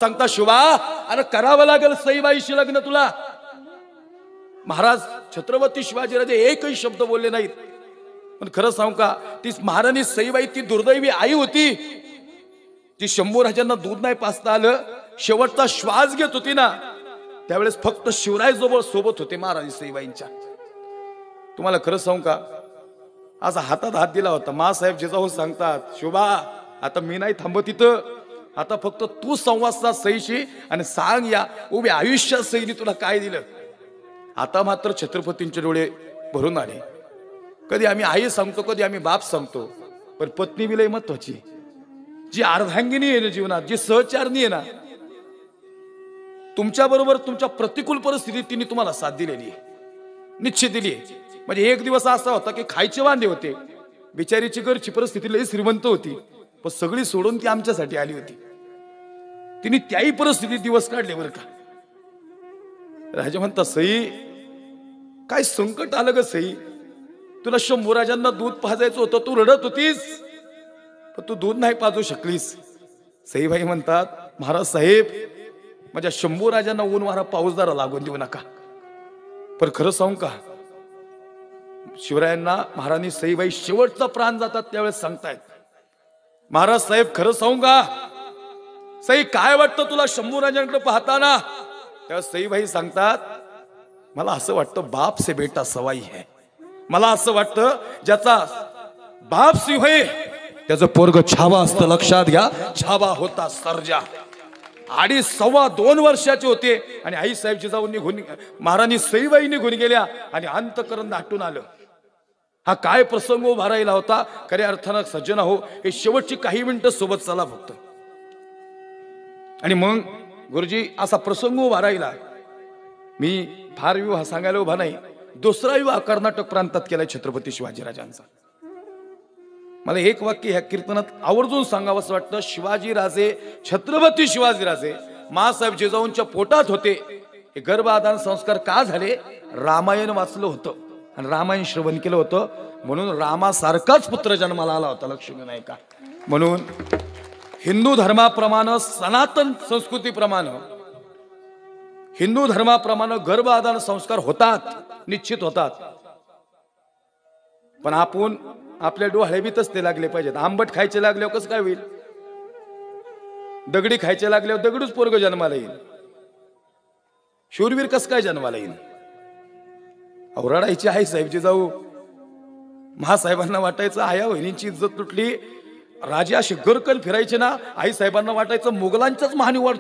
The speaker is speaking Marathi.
सांगता शिवा अरे करावं लागेल सईबाईशी लग्न तुला. महाराज छत्रपती शिवाजीराजे एकही शब्द बोलले नाहीत. पण खरं सांगू का, ती महाराणी सईबाई ती दुर्दैवी आई होती जी शंभूराजांना दूध नाही पाजता आलं, शेवटचा श्वास घेत होती ना, त्यावेळेस फक्त शिवराय जवळ सोबत होते महाराणी सईबाईंच्या. तुम्हाला खरं सांगू का, आज हातात हात दिला होता. मासाहेब जिजाऊ सांगतात शोभा आता मी नाही थांबत इथं, आता फक्त तू संवाद साध सईशी आणि सांग या उभ्या आयुष्यात सईने तुला काय दिलं. आता मात्र छत्रपतींचे डोळे भरून आले. कधी आम्ही आई सांगतो, कधी आम्ही बाप सांगतो, पण पत्नी विलय महत्वाची, जी अर्धांगिनी आहे ना जीवनात, जी सहचारणी आहे ना, तुमच्या बरोबर तुमच्या प्रतिकूल परिस्थितीत तिने तुम्हाला साथ दिलेली आहे, निश्चित दिली आहे. म्हणजे एक दिवस असा होता की खायचे वांदे होते, बिचारीची घरची परिस्थिती लई श्रीमंत होती, पण सगळी सोडून ती आमच्यासाठी आली होती. तिने त्याही परिस्थितीत दिवस काढले बरं का. राजा म्हणता सई काय संकट आलं ग सई, तुला शंभूराजांना दूध पाजायचं होतं, तू रडत होतीस पण तू दूध नाही पाजू शकलीस. सईबाई म्हणतात महाराज साहेब माझ्या शंभूराजांना ऊन वारा पाऊस जरा लागून देऊ नका. पण खरं सांगू का, शिवरायांना महाराणी सईबाई शेवटचा प्राण जातात त्यावेळेस सांगतायत महाराज साहेब खरं सांगू का सई काय वाटतं तुला शंभूराजांकडे पाहताना. त्यावेळेस सईबाई सांगतात मला असं वाटतं बाप से बेटा सवाई है. मला असं वाटतं ज्याचा बाप सिंह आहे त्याचं पोरग छावा असतं. लक्षात घ्या, छावा होता सर्जा. 2.5-2 वर्षाचे होते आणि आई साहेब जिजाऊ निघून, महाराणी सईबाई निघून गेल्या आणि अंतकरण दाटून आलं. हा काय प्रसंग उभा राहिला होता. खऱ्या अर्थानं सज्जन हो, हे शेवटची काही मिनिटं सोबत चला फक्त. आणि मग गुरुजी असा प्रसंग उभा राहिला. मी फार विवाह सांगायला उभा नाही, दुसरा विवाह कर्नाटक प्रांतात केलाय छत्रपती शिवाजीराजांचा. मला एक वाक्य ह्या कीर्तनात आवर्जून सांगावंसं वाटतं. शिवाजीराजे, छत्रपती शिवाजीराजे मासाहेब जिजाऊंच्या पोटात होते. हे गर्भआधान संस्कार का झाले? रामायण वाचलं होतं आणि रामायण श्रवण केलं होतं, म्हणून रामासारखाच पुत्र जन्माला आला होता. लक्ष्मी नाही का. म्हणून हिंदू धर्माप्रमाणे, सनातन संस्कृतीप्रमाणे, हिंदू धर्माप्रमाणे गर्भआधान संस्कार होतात, निश्चित होतात. पण आपण आपल्या डोळे बी तसले लागले पाहिजेत. आंबट खायचे लागल्यावर कसं काय होईल? दगडी खायचे लागल्यावर दगडूच पोरग जन्माला येईल. शूरवीर कसं काय जन्माला येईल? रडायची आई साहेबची जाऊ. महासाहेबांना वाटायचं आया वहिनींची इज्जत तुटली. राजे असे गरकन फिरायचे ना, आई साहेबांना वाटायचं मुघलांच्याच महानिवाड